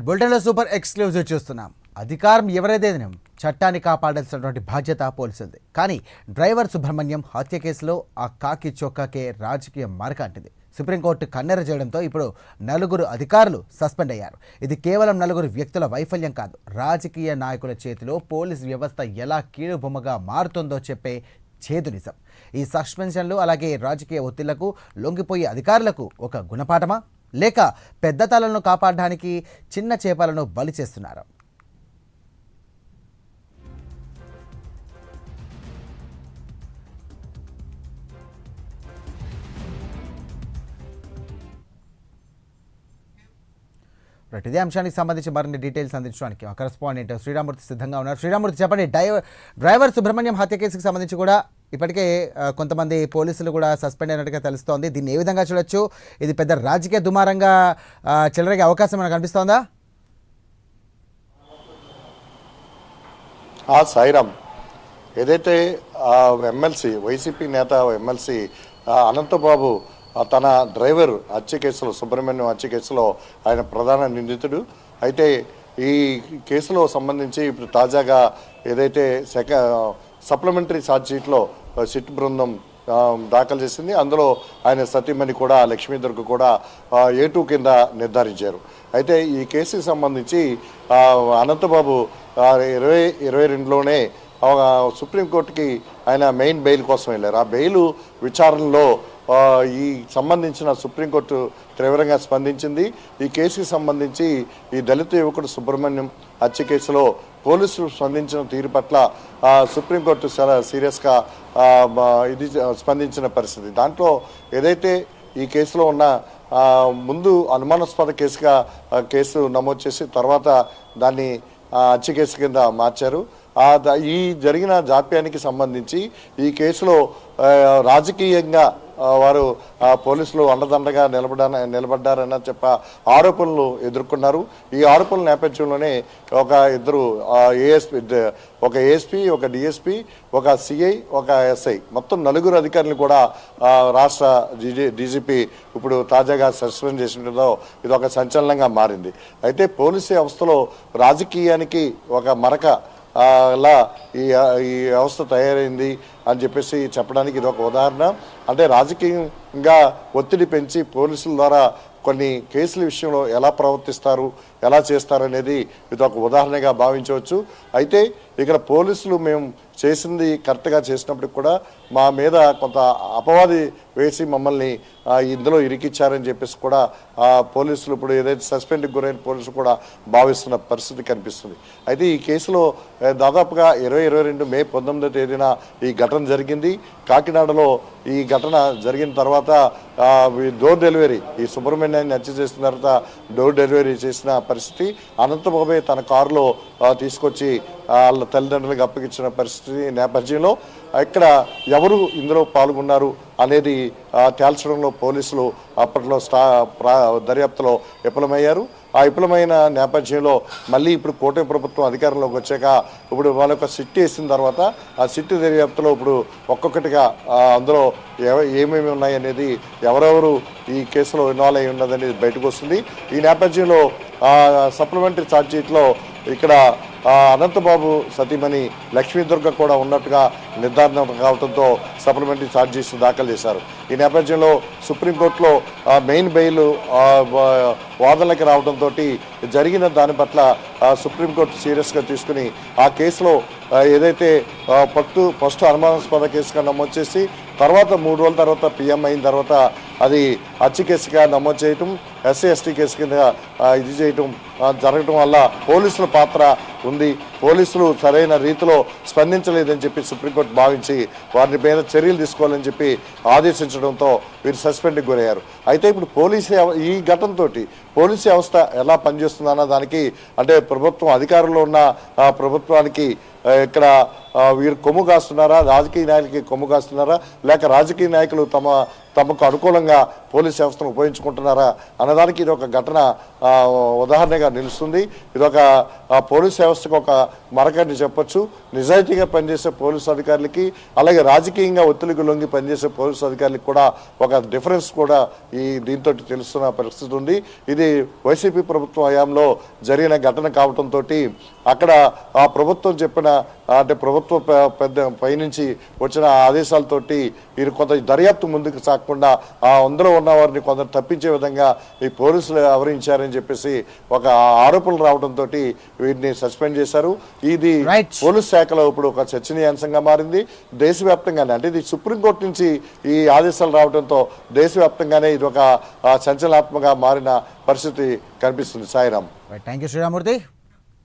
బులెటిన్లో super exclusive చూస్తున్నాం. అధికారం ఎవరైతేనే చట్టాన్ని కాపాడాల్సినటువంటి బాధ్యత పోలీసులది. కానీ డ్రైవర్ సుబ్రహ్మణ్యం హత్య కేసులో ఆ కాకి చొక్కాకే రాజకీయ మరక అంటింది. సుప్రీంకోర్టు కన్నెర చేయడంతో ఇప్పుడు నలుగురు అధికారులు సస్పెండ్ అయ్యారు. ఇది కేవలం నలుగురు వ్యక్తుల వైఫల్యం కాదు, రాజకీయ నాయకుల చేతిలో పోలీసు వ్యవస్థ ఎలా కీలుబొమ్మగా మారుతుందో చెప్పే చేదు నిజం. ఈ సస్పెన్షన్లు అలాగే రాజకీయ ఒత్తిళ్లకు లొంగిపోయే అధికారులకు ఒక గుణపాఠమా, లేక పెద్ద తలలను కాపాడడానికి చిన్న చేపలను బలి చేస్తున్నారు? ఇదే అంశానికి సంబంధించి మరిన్ని డీటెయిల్స్ అందించడానికి కరెస్పాండెంట్ శ్రీరామూర్తి సిద్ధంగా ఉన్నారు. శ్రీరామూర్తి, చెప్పండి. డ్రైవర్ సుబ్రహ్మణ్యం హత్య కేసుకు సంబంధించి కూడా ఇప్పటికే కొంతమంది పోలీసులు కూడా సస్పెండ్ అయినట్టుగా తెలుస్తోంది. దీన్ని ఏ విధంగా చూడొచ్చు? ఇది పెద్ద రాజకీయ దుమారంగా చెలరేగే అవకాశం మనకు కనిపిస్తోందా? సాయిరామ్, ఏదైతే ఎమ్మెల్సీ వైసీపీ నేత ఎమ్మెల్సీ అనంతబాబు తన డ్రైవర్ హత్య కేసులో, సుబ్రహ్మణ్యం హత్య కేసులో ఆయన ప్రధాన నిందితుడు. అయితే ఈ కేసులో సంబంధించి ఇప్పుడు తాజాగా ఏదైతే సప్లిమెంటరీ ఛార్జ్షీట్లో సిట్ బృందం దాఖలు చేసింది, అందులో ఆయన సతీమణి కూడా లక్ష్మీదుర్గ కూడా A2 కింద నిర్ధారించారు. అయితే ఈ కేసుకి సంబంధించి అనంతబాబు 2022లోనే సుప్రీంకోర్టుకి ఆయన మెయిన్ బెయిల్ కోసం వెళ్ళారు. ఆ బెయిల్ విచారణలో ఈ సంబంధించిన సుప్రీంకోర్టు తీవ్రంగా స్పందించింది. ఈ కేసుకి సంబంధించి ఈ దళిత యువకుడు సుబ్రహ్మణ్యం హత్య కేసులో పోలీసులు స్పందించిన తీరు పట్ల సుప్రీంకోర్టు చాలా సీరియస్గా ఇది స్పందించిన పరిస్థితి. దాంట్లో ఏదైతే ఈ కేసులో ఉన్న ముందు అనుమానాస్పద కేసుగా కేసు నమోదు చేసి తర్వాత దాన్ని హత్య కేసు కింద మార్చారు. ఈ జరిగిన జాప్యానికి సంబంధించి ఈ కేసులో రాజకీయంగా వారు పోలీసులు అండదండగా నిలబడ్డారన్న ఆరోపణలు ఎదుర్కొన్నారు. ఈ ఆరోపణల నేపథ్యంలోనే ఇద్దరు ఏఎస్పీ, ఒక డిఎస్పీ, ఒక సిఐ, ఒక ఎస్ఐ, మొత్తం నలుగురు అధికారులు కూడా రాష్ట్ర డీజీపీ ఇప్పుడు తాజాగా సస్పెండ్ చేసినదో ఇది ఒక సంచలనంగా మారింది. అయితే పోలీసు వ్యవస్థలో రాజకీయానికి ఒక మరక లా ఈ వ్యవస్థ తయారైంది అని చెప్పేసి చెప్పడానికి ఇది ఒక ఉదాహరణ. అంటే రాజకీయంగా ఒత్తిడి పెంచి పోలీసుల ద్వారా కొన్ని కేసుల విషయంలో ఎలా ప్రవర్తిస్తారు, ఎలా చేస్తారు అనేది ఇది ఒక ఉదాహరణగా భావించవచ్చు. అయితే ఇక్కడ పోలీసులు మేము చేసింది కరెక్ట్గా చేసినప్పటికి కూడా మా మీద కొంత అపవాది వేసి మమ్మల్ని ఇందులో ఇరికిచ్చారని చెప్పేసి కూడా పోలీసులు ఇప్పుడు ఏదైతే సస్పెండ్కి గురైన పోలీసులు కూడా భావిస్తున్న పరిస్థితి కనిపిస్తుంది. అయితే ఈ కేసులో దాదాపుగా 2022 మే 19వ తేదీన ఈ ఘటన జరిగింది. కాకినాడలో ఈ ఘటన జరిగిన తర్వాత డోర్ డెలివరీ, ఈ సుబ్రహ్మణ్యాన్ని హత్య చేసిన తర్వాత డోర్ డెలివరీ చేసిన పరిస్థితి. అనంతబాబే తన కారులో తీసుకొచ్చి వాళ్ళ తల్లిదండ్రులకు అప్పగించిన పరిస్థితి నేపథ్యంలో ఇక్కడ ఎవరు ఇందులో పాల్గొన్నారు అనేది తేల్చడంలో పోలీసులు అప్పట్లో దర్యాప్తులో విఫలమయ్యారు. ఆ విఫలమైన నేపథ్యంలో మళ్ళీ ఇప్పుడు కూటమి ప్రభుత్వం అధికారంలోకి వచ్చాక ఇప్పుడు వాళ్ళొక సిట్ వేసిన తర్వాత ఆ సిట్ దర్యాప్తులో ఇప్పుడు ఒక్కొక్కటిగా అందులో ఏమేమి ఉన్నాయనేది, ఎవరెవరు ఈ కేసులో ఇన్వాల్వ్ అయి ఉన్నదనేది బయటకు వస్తుంది. ఈ నేపథ్యంలో సప్లిమెంటరీ ఛార్జ్షీట్లో ఇక్కడ అనంతబాబు సతీమణి లక్ష్మీదుర్గ కూడా ఉన్నట్టుగా నిర్ధారణ కావడంతో సప్లిమెంటరీ ఛార్జ్షీట్స్ దాఖలు చేశారు. ఈ నేపథ్యంలో సుప్రీంకోర్టులో మెయిన్ బెయిల్ వాదనలకు రావడంతో జరిగిన దాని పట్ల సుప్రీంకోర్టు సీరియస్గా తీసుకుని ఆ కేసులో ఏదైతే ఫస్ట్ అనుమానాస్పద కేసుగా నమోదు చేసి తర్వాత 3 రోజుల తర్వాత PM అయిన తర్వాత అది హత్య కేసుగా నమోదు చేయటం, SC/ST కేసు కింద ఇది చేయటం జరగటం వల్ల పోలీసుల పాత్ర ఉంది. పోలీసులు సరైన రీతిలో స్పందించలేదని చెప్పి సుప్రీంకోర్టు భావించి వారి మీద చర్యలు తీసుకోవాలని చెప్పి ఆదేశించడంతో వీరు సస్పెండ్కి గురయ్యారు. అయితే ఇప్పుడు ఈ ఘటనతో పోలీసు వ్యవస్థ ఎలా పనిచేస్తుందన్న దానికి, అంటే ప్రభుత్వం అధికారంలో ఉన్న ప్రభుత్వానికి ఇక్కడ వీరు కొమ్ము కాస్తున్నారా, రాజకీయ నాయకులకి కొమ్ము కాస్తున్నారా, లేక రాజకీయ నాయకులు తమకు అనుకూలంగా పోలీస్ వ్యవస్థను ఉపయోగించుకుంటున్నారా అన్నదానికి ఇది ఒక ఘటన ఉదాహరణగా నిలుస్తుంది. ఇది ఒక పోలీస్ వ్యవస్థకు ఒక మరకని చెప్పొచ్చు. నిజాయితీగా పనిచేసే పోలీసు అధికారులకి, అలాగే రాజకీయంగా ఒత్తిడికి లొంగి పనిచేసే పోలీసు అధికారులకు కూడా ఒక డిఫరెన్స్ కూడా దీంతో తెలుస్తున్న పరిస్థితి ఉంది. ఇది ఇది వైసీపీ ప్రభుత్వం హయాంలో జరిగిన ఘటన కావడంతో అక్కడ ఆ ప్రభుత్వం చెప్పిన అంటే ప్రభుత్వ పెద్ద పైనుంచి వచ్చిన ఆదేశాలతోటి వీరు కొంత దర్యాప్తు ముందుకు సాగకుండా ఆ అందులో ఉన్న వారిని కొందరు తప్పించే విధంగా ఈ పోలీసులు వ్యవహరించారని చెప్పేసి ఒక ఆరోపణలు రావడంతో వీరిని సస్పెండ్ చేశారు. ఇది Right. పోలీస్ శాఖలో ఇప్పుడు ఒక చర్చనీయాంశంగా మారింది. దేశవ్యాప్తంగానే అంటే ఇది సుప్రీంకోర్టు నుంచి ఈ ఆదేశాలు రావడంతో దేశవ్యాప్తంగానే ఇది ఒక సంచలనాత్మకంగా మారిన పరిస్థితి కనిపిస్తుంది. సాయిరామ్. Thank you Sriramurthy.